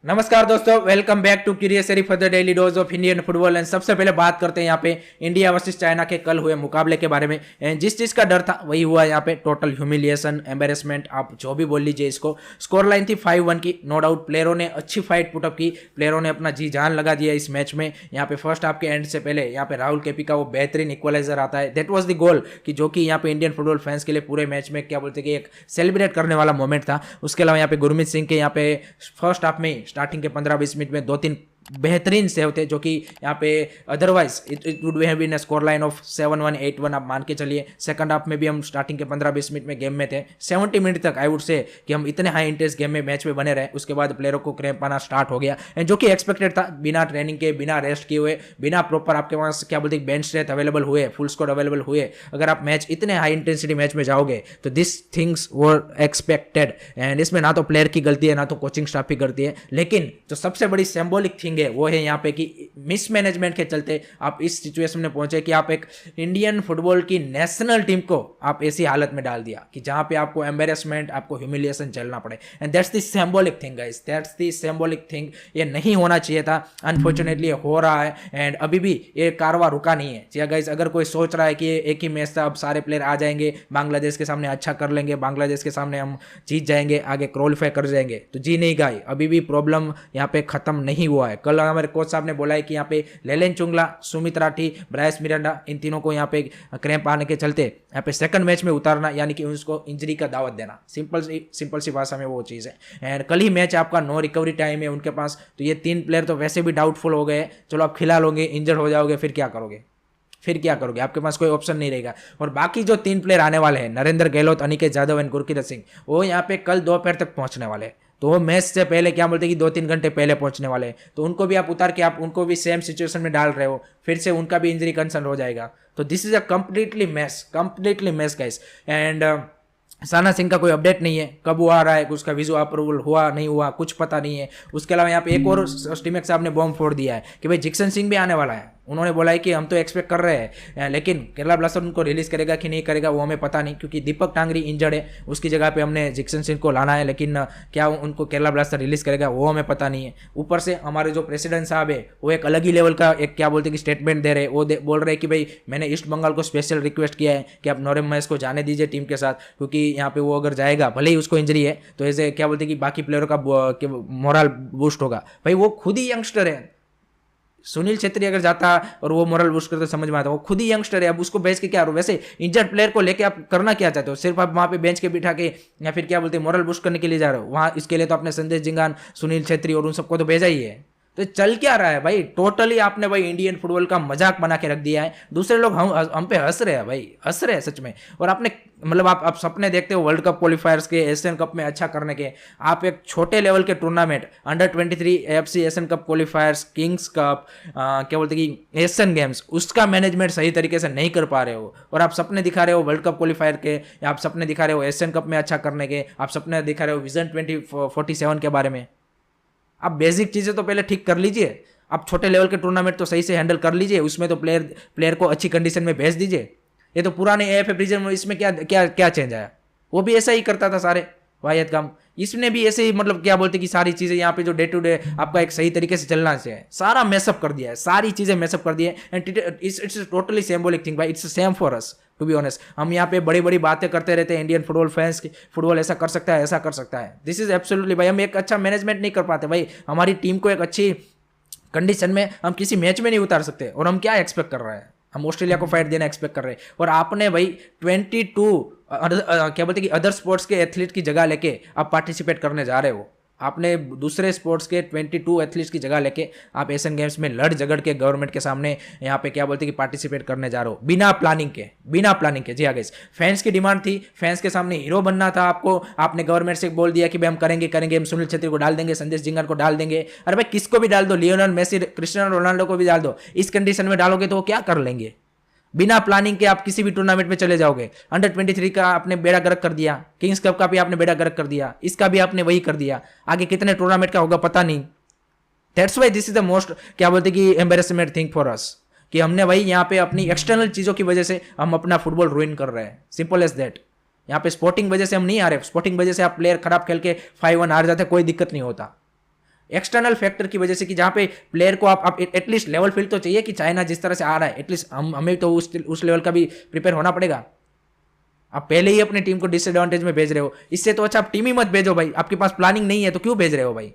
नमस्कार दोस्तों, welcome back to Curiosery for the daily dose of Indian football. And सबसे पहले बात करते हैं यहाँ पे इंडिया वर्सेस चाइना के कल हुए मुकाबले के बारे में। एंड जिस चीज का डर था वही हुआ यहाँ पे। टोटल ह्यूमिलिएशन, एम्बेरसमेंट, आप जो भी बोल लीजिए इसको। स्कोर लाइन थी 5-1 की। नो डाउट प्लेयरों ने अच्छी फाइट पुटअप की, प्लेयरों ने अपना जी जान लगा दिया इस मैच में। यहाँ पे फर्स्ट हाफ के एंड से पहले यहाँ पे राहुल केपी का वो बेहतरीन इक्वलाइजर आता है। दैट वॉज द गोल कि जो कि यहाँ पे इंडियन फुटबॉल फैंस के लिए पूरे मैच में क्या बोलते कि एक सेलिब्रेट करने वाला मोमेंट था। उसके अलावा यहाँ पे गुरमीत सिंह के यहाँ पे फर्स्ट हाफ में स्टार्टिंग के 15-20 मिनट में 2-3 बेहतरीन सेव थे, जो कि यहाँ पे otherwise it would have been a score line of 7-1, 8-1 आप मान के चलिए। सेकंड हाफ में भी हम स्टार्टिंग के 15-20 मिनट में गेम में थे। 70 मिनट तक आई वुड से कि हम इतने हाई इंटरेस्ट गेम में मैच में बने रहे। उसके बाद प्लेयरों को क्रैम्प आना स्टार्ट हो गया, एंड जो कि एक्सपेक्टेड था। बिना ट्रेनिंग के, बिना रेस्ट किए हुए, बिना प्रॉपर आपके पास क्या बोलते हैं बेंच स्ट्रेंथ अवेलेबल हुए, फुल स्कोर अवेलेबल हुए, अगर आप मैच इतने हाई इंटेंसिटी मैच में जाओगे तो this things were expected. And इसमें ना तो प्लेयर की गलती है, ना तो कोचिंग स्टाफ की गलती है। लेकिन जो सबसे बड़ी सिंबॉलिक थिंग है वो है यहाँ पे कि मिसमैनेजमेंट के चलते आप इस सिचुएशन में पहुंचे कि आप एक इंडियन फुटबॉल की नेशनल टीम को आप ऐसी हालत में डाल दिया कि जहां पे आपको एम्बेरसमेंट, आपको ह्यूमिलिएशन झेलना पड़े। And that's the symbolic thing guys, that's the symbolic thing. ये नहीं होना चाहिए था, अनफॉर्चुनेटली हो रहा है। एंड अभी भी ये कारवां रुका नहीं है। जी गाइस, अगर कोई सोच रहा है कि एक ही मैच था, अब सारे प्लेयर आ जाएंगे, बांग्लादेश के सामने अच्छा कर लेंगे, बांग्लादेश के सामने हम जीत जाएंगे, आगे क्वालिफाई कर जाएंगे, तो जी नहीं गाई, अभी भी प्रॉब्लम यहाँ पे खत्म नहीं हुआ है। कल हमारे कोच साहब ने बोला है कि यहाँ पे लेलेन चुंगला, सुमित राठी, ब्रायस मिरांडा, इन तीनों को यहाँ पे क्रैम्प आने के चलते यहाँ पे सेकंड मैच में उतारना, यानी कि उसको इंजरी का दावत देना। सिंपल सी भाषा में वो चीज़ है। एंड कल ही मैच आपका नो रिकवरी टाइम है उनके पास, तो ये 3 प्लेयर तो वैसे भी डाउटफुल हो गए। चलो आप खिला लोगे, इंजर्ड हो जाओगे, फिर क्या करोगे? आपके पास कोई ऑप्शन नहीं रहेगा। और बाकी जो 3 प्लेयर आने वाले हैं, नरेंद्र गहलोत, अनिकेत यादव एंड गुरकीरत सिंह, वो यहाँ पे कल दोपहर तक पहुंचने वाले हैं। तो वो मैच से पहले क्या बोलते हैं कि 2-3 घंटे पहले पहुंचने वाले हैं। तो उनको भी आप उतार के आप उनको भी सेम सिचुएशन में डाल रहे हो, फिर से उनका भी इंजरी कंसर्न हो जाएगा। तो this is a completely mess guys. And Sana Singh का कोई अपडेट नहीं है, कब वो आ रहा है, उसका वीजा अप्रूवल हुआ नहीं हुआ कुछ पता नहीं है। उसके अलावा यहाँ पे एक और स्टीमेक साहब ने बॉम्ब फोड़ दिया है कि भाई जिक्सन सिंह भी आने वाला है। उन्होंने बोला है कि हम तो एक्सपेक्ट कर रहे हैं, लेकिन केरला ब्लास्टर उनको रिलीज करेगा कि नहीं करेगा वो हमें पता नहीं, क्योंकि दीपक टांगरी इंजर्ड है। उसकी जगह पे हमने जिक्सन सिंह को लाना है, लेकिन क्या उनको केरला ब्लास्टर रिलीज करेगा वो हमें पता नहीं है। ऊपर से हमारे जो प्रेसिडेंट साहब है वो एक अलग ही लेवल का एक क्या बोलते हैं कि स्टेटमेंट दे रहे हैं। वो बोल रहे हैं कि भाई मैंने ईस्ट बंगाल को स्पेशल रिक्वेस्ट किया है कि आप नोरेम महेश को जाने दीजिए टीम के साथ, क्योंकि यहाँ पे वो अगर जाएगा, भले ही उसको इंजरी है, तो ऐसे क्या बोलते हैं कि बाकी प्लेयरों का मोरल बूस्ट होगा। भाई वो खुद ही यंगस्टर है। सुनील छेत्री अगर जाता और वो मोरल बूस्ट करते समझ में आता, वो खुद ही यंगस्टर है, अब उसको भेज के क्या करो? वैसे इंजर्ड प्लेयर को लेके आप करना क्या चाहते हो? सिर्फ आप वहां पे बेंच के बिठा के या फिर क्या बोलते हैं मोरल बूस्ट करने के लिए जा रहे हो वहां? इसके लिए तो आपने संदेश जिंगान, सुनील छेत्री और उन सबको तो भेजा ही है। तो चल क्या रहा है भाई? टोटली आपने भाई इंडियन फुटबॉल का मजाक बना के रख दिया है। दूसरे लोग हम पे हंस रहे हैं भाई, हंस रहे हैं सच में। और आपने मतलब आप सपने देखते हो वर्ल्ड कप क्वालिफायर्स के, एशियन कप में अच्छा करने के। आप एक छोटे लेवल के टूर्नामेंट अंडर-23 AFC Asian cup qualifiers, kings cup, क्या बोलते कि एशियन गेम्स, उसका मैनेजमेंट सही तरीके से नहीं कर पा रहे हो। और आप सपने दिखा रहे हो वर्ल्ड कप क्वालिफायर के, या आप सपने दिखा रहे हो एशियन कप में अच्छा करने के, आप सपने दिखा रहे हो विजन 2047 के बारे में। आप बेसिक चीज़ें तो पहले ठीक कर लीजिए। आप छोटे लेवल के टूर्नामेंट तो सही से हैंडल कर लीजिए, उसमें तो प्लेयर को अच्छी कंडीशन में भेज दीजिए। ये तो पुराने AFF रीजन में, इसमें क्या क्या क्या चेंज आया? वो भी ऐसा ही करता था सारे वाहियत काम, इसने भी ऐसे ही मतलब क्या बोलते कि सारी चीज़ें यहाँ पे जो डे टू डे आपका एक सही तरीके से चलना चाहिए, सारा मैसअप कर दिया है, सारी चीज़ें मैसअप कर दी है। And it's totally symbolic thing भाई, it's same for us to be honest. हम यहाँ पे बड़ी बड़ी बातें करते रहते हैं इंडियन फुटबॉल फैंस की, फुटबॉल ऐसा कर सकता है, ऐसा कर सकता है। दिस इज एब्सोल्युटली भाई, हम एक अच्छा मैनेजमेंट नहीं कर पाते भाई। हमारी टीम को एक अच्छी कंडीशन में हम किसी मैच में नहीं उतार सकते। और हम क्या एक्सपेक्ट कर रहे हैं? हम ऑस्ट्रेलिया को फाइट देना एक्सपेक्ट कर रहे हैं। और आपने भाई 22 क्या बोलते कि अदर स्पोर्ट्स के एथलीट की जगह लेके आप पार्टिसिपेट करने जा रहे हो। आपने दूसरे स्पोर्ट्स के 22 एथलीट्स की जगह लेके आप एशियन गेम्स में लड़ झगड़ के गवर्नमेंट के सामने यहाँ पे क्या बोलते हैं कि पार्टिसिपेट करने जा रहे हो बिना प्लानिंग के। जी हाँ गाइस, फैंस की डिमांड थी, फैंस के सामने हीरो बनना था आपको। आपने गवर्नमेंट से बोल दिया कि भाई हम करेंगे, हम सुनील छेत्री को डाल देंगे, संदेश जिंगान को डाल देंगे। अरे भाई किसको भी डाल दो, लियोनेल मेसी, क्रिस्टियानो रोनाल्डो को भी डाल दो। इस कंडीशन में डालोगे तो वो क्या कर लेंगे? बिना प्लानिंग के आप किसी भी टूर्नामेंट में चले जाओगे। अंडर-23 का आपने बेड़ा गर्क कर दिया, किंग्स कप का भी आपने बेड़ा गर्क कर दिया, इसका भी आपने वही कर दिया। आगे कितने टूर्नामेंट का होगा पता नहीं। That's why this is the most क्या बोलते कि एम्बेरसमेंट थिंग फॉर अस, कि हमने भाई यहाँ पे अपनी एक्सटर्नल चीज़ों की वजह से हम अपना फुटबॉल रुइन कर रहे हैं। Simple as that. यहाँ पे स्पोर्टिंग वजह से हम नहीं आ रहे। स्पोर्टिंग वजह से आप प्लेयर खराब खेल के 5-1 हार जाते, कोई दिक्कत नहीं होता। एक्सटर्नल फैक्टर की वजह से, कि जहाँ पे प्लेयर को आप एटलीस्ट लेवल फील तो चाहिए कि चाइना जिस तरह से आ रहा है एटलीस्ट हमें तो उस लेवल का भी प्रिपेयर होना पड़ेगा। आप पहले ही अपनी टीम को डिसएडवांटेज में भेज रहे हो, इससे तो अच्छा आप टीम ही मत भेजो भाई। आपके पास प्लानिंग नहीं है तो क्यों भेज रहे हो भाई?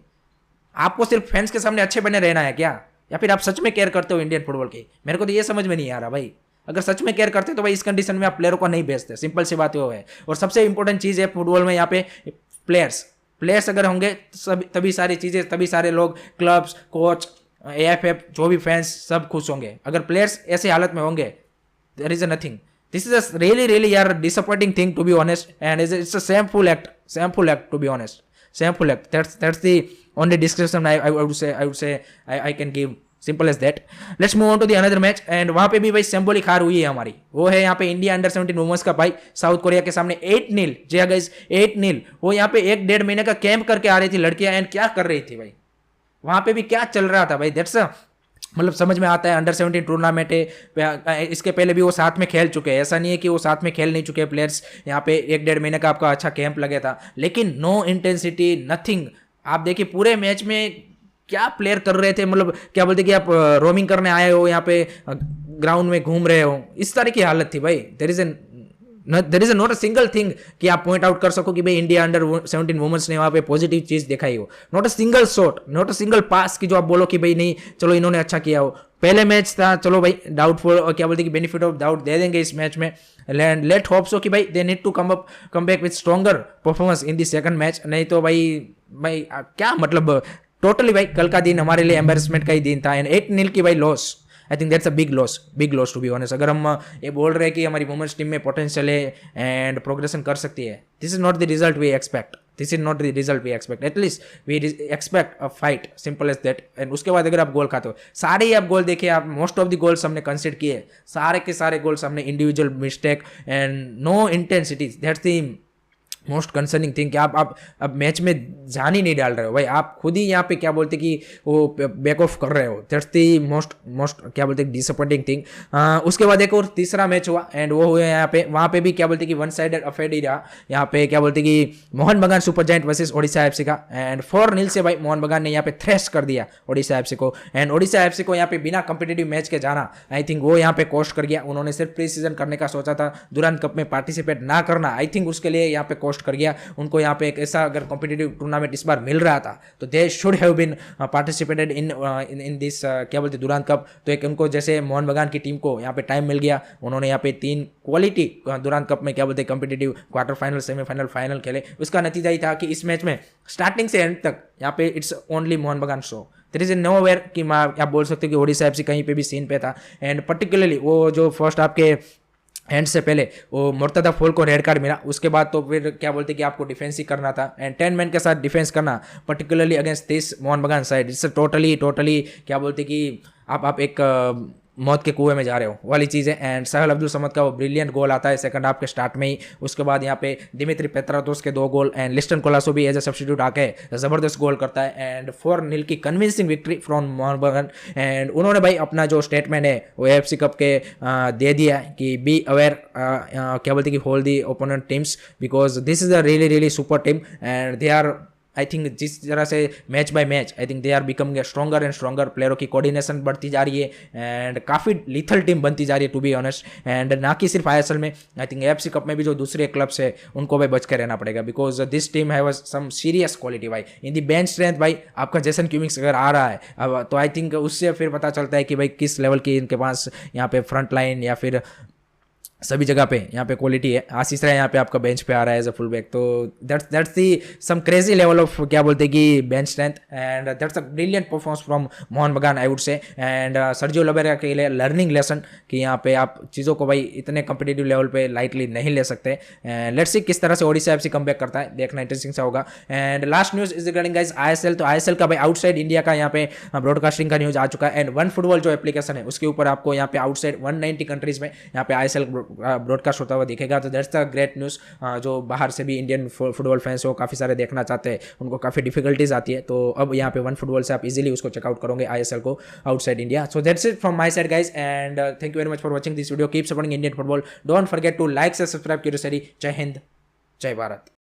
आपको सिर्फ फैंस के सामने अच्छे बने रहना है क्या, या फिर आप सच में केयर करते हो इंडियन फुटबॉल की? मेरे को तो ये समझ में नहीं आ रहा भाई। अगर सच में केयर करते तो भाई इस कंडीशन में आप प्लेयरों को नहीं भेजते, सिंपल सी बात वो है। और सबसे इंपॉर्टेंट चीज़ है फुटबॉल में यहाँ पे प्लेयर्स अगर होंगे तभी सारी चीज़ें, तभी सारे लोग, क्लब्स, कोच, AFF, जो भी फैंस सब खुश होंगे। अगर प्लेयर्स ऐसी हालत में होंगे, there is nothing. This is a really यार disappointing thing to be honest, and it's a shameful act to be honest, shameful act. That's the only description I would say I can give, simple as that. Let's move on to the another match, and वहाँ पे भी भाई symbolic हार हुई है हमारी। वो है यहाँ पे इंडिया अंडर 17 वुमेन्स का भाई साउथ कोरिया के सामने 8-0। जी हाँ गाइस 8-0। वो यहाँ पे 1-1.5 महीने का कैंप करके आ रही थी लड़कियां, एंड क्या कर रही थी भाई वहाँ पे भी, क्या चल रहा था भाई? दैट्स मतलब समझ में आता है, अंडर 17 टूर्नामेंट है, इसके पहले भी वो साथ में खेल चुके हैं, ऐसा नहीं है कि वो साथ में खेल नहीं चुके प्लेयर्स। यहाँ पे 1-1.5 महीने का आपका अच्छा कैंप लगे था, लेकिन नो इंटेंसिटी, नथिंग। आप देखिए पूरे मैच में क्या प्लेयर कर रहे थे, मतलब क्या बोलते कि आप रोमिंग करने आए हो, यहाँ पे ग्राउंड में घूम रहे हो, इस तरह की हालत थी भाई। There is not a single thing कि आप पॉइंट आउट कर सको कि भाई इंडिया अंडर 17 वुमेन्स ने वहाँ पे पॉजिटिव चीज दिखाई हो। Not a single shot, not a single pass कि जो आप बोलो कि भाई नहीं चलो इन्होंने अच्छा किया हो। पहले मैच था, चलो भाई डाउटफुल, क्या बोलते कि बेनिफिट ऑफ डाउट दे देंगे इस मैच में। लेट होप सो कि भाई they need to come back with stronger performance in the second match. नहीं तो भाई क्या मतलब, टोटली भाई कल का दिन हमारे लिए एम्बेरसमेंट का ही दिन था। एंड 8-0 की भाई loss, I think that's a big loss to be honest. अगर हम ये बोल रहे हैं कि हमारी वुमेन्स टीम में पोटेंशियल है एंड प्रोग्रेशन कर सकती है, this is not the result we expect, at least we expect a fight, simple as that. And उसके बाद अगर आप गोल खाते हो, सारे ही आप गोल देखिए, आप मोस्ट ऑफ द गोल्स हमने कंसीडर किए, सारे के सारे गोल्स हमने individual mistake and no intensity. That's the most concerning thing कि आप अब मैच में जान ही नहीं डाल रहे हो भाई, आप खुद ही यहाँ पे क्या बोलते कि वो बैक ऑफ कर रहे हो। दैट्स दी मोस्ट क्या बोलते डिसअपॉइंटिंग थिंग। उसके बाद एक और तीसरा मैच हुआ, एंड वो हुआ यहाँ पे, वहाँ पे भी क्या बोलते कि वन साइडेड अफेयर ही रहा। यहाँ पे क्या बोलते कि मोहन बगान super giant versus Odisha FC का, एंड 4-0 से भाई मोहन बगान ने यहाँ पे थ्रेश कर दिया ओडिशा FC को। एंड ओडिशा FC को यहाँ पे बिना कंपिटेटिव मैच के जाना, आई थिंक वो यहाँ पे कॉस्ट कर गया। उन्होंने सिर्फ प्री सीजन करने का सोचा था, दुरान कप में पार्टिसिपेट ना करना, आई थिंक उसके लिए यहाँ पे कॉस्ट कर गया उनको। यहाँ पे एक ऐसा अगर कॉम्पिटिटिव टूर्नामेंट इस बार मिल रहा था तो they should have been participated in this क्या बोलते दुरान कप। तो एक उनको जैसे मोहन बगान की टीम को यहाँ पे टाइम मिल गया, उन्होंने यहाँ पे 3 क्वालिटी दुरान कप में क्या बोलते competitive quarter final, semifinal, final खेले। उसका नतीजा ही था कि इस मैच में स्टार्टिंग से एंड तक यहाँ पे it's only Mohun Bagan show. There is no where कि आप बोल सकते हो कि ओडिशा FC कहीं पे भी सीन पे था। एंड पर्टिकुलरली वो जो फर्स्ट आपके एंड से पहले वो मुर्तदा फॉल को रेड कार्ड मिला, उसके बाद तो फिर क्या बोलते कि आपको डिफेंस ही करना था, एंड 10 मैन के साथ डिफेंस करना पर्टिकुलरली अगेंस्ट दिस मोहन बगान साइड, इट्स टोटली क्या बोलते कि आप एक मौत के कुएं में जा रहे हो वाली चीज़ है। एंड सहल अब्दुल समद का वो ब्रिलियंट गोल आता है सेकंड हाफ के स्टार्ट में ही। उसके बाद यहाँ पे दिमित्री पेत्रातोस के 2 गोल, एंड लिस्टन कोलासो भी एज ए सब्स्टिट्यूट आके ज़बरदस्त गोल करता है। एंड 4-0 की कन्विंसिंग विक्ट्री फ्रॉम मोहन बगान। एंड उन्होंने भाई अपना जो स्टेटमेंट है वो AFC कप के दे दिया है कि बी अवेयर, क्या बोलते कि hold the opponent teams because this is a really super team, and they are I think जिस तरह से match by match I think they are becoming stronger and stronger. प्लेयरों की कोऑर्डिनेशन बढ़ती जा रही है एंड काफ़ी लिथल टीम बनती जा रही है टू बी ऑनेस्ट। एंड ना कि सिर्फ ISL में, आई थिंक AFC कप में भी जो दूसरे क्लब्स है उनको भाई बच के रहना पड़ेगा because this team have some serious quality भाई। इन दी बेंच स्ट्रेंथ भाई आपका जेसन क्यूमिंग्स अगर आ रहा है अब तो आई थिंक उससे फिर पता चलता है कि भाई किस लेवल की इनके पास यहाँ पे फ्रंट लाइन या फिर सभी जगह पे यहाँ पे क्वालिटी है। आशीष राय यहाँ पे आपका बेंच पे आ रहा है एज अ फुल बैक, तो that's the some crazy level of क्या बोलते हैं कि bench strength, and that's a brilliant performance from Mohun Bagan I would say. And Sergio Lobera के लिए लर्निंग लेसन कि यहाँ पे आप चीज़ों को भाई इतने कम्पिटेटिव लेवल पे लाइटली नहीं ले सकते। लेट्स सी किस तरह से ओडिशा FC कम बैक करता है, देखना इंटरेस्टिंग सा होगा। And last news is regarding guys ISL, तो ISL का भाई आउटसाइड इंडिया का यहाँ पे ब्रॉडकास्टिंग का न्यूज़ आ चुका है। एंड वन फुटबॉल जो एप्लीकेशन है उसके ऊपर आपको यहाँ पे आउटसाइड 190 कंट्रीज में यहाँ पे ISL ब्रॉडकास्ट हुआ दिखेगा। तो दैट्स द ग्रेट न्यूज़। जो बाहर से भी इंडियन फुटबॉल फैंस हो काफ़ी सारे देखना चाहते हैं, उनको काफ़ी डिफिकल्टीज आती है, तो अब यहाँ पे वन फुटबॉल से आप इजीली उसको चेकआउट करोगे ISL को outside India. So that's it from my side guys, and thank you very much for watching this video. Keep supporting Indian football, don't forget to like से subscribe curiosity. जय हिंद, जय भारत।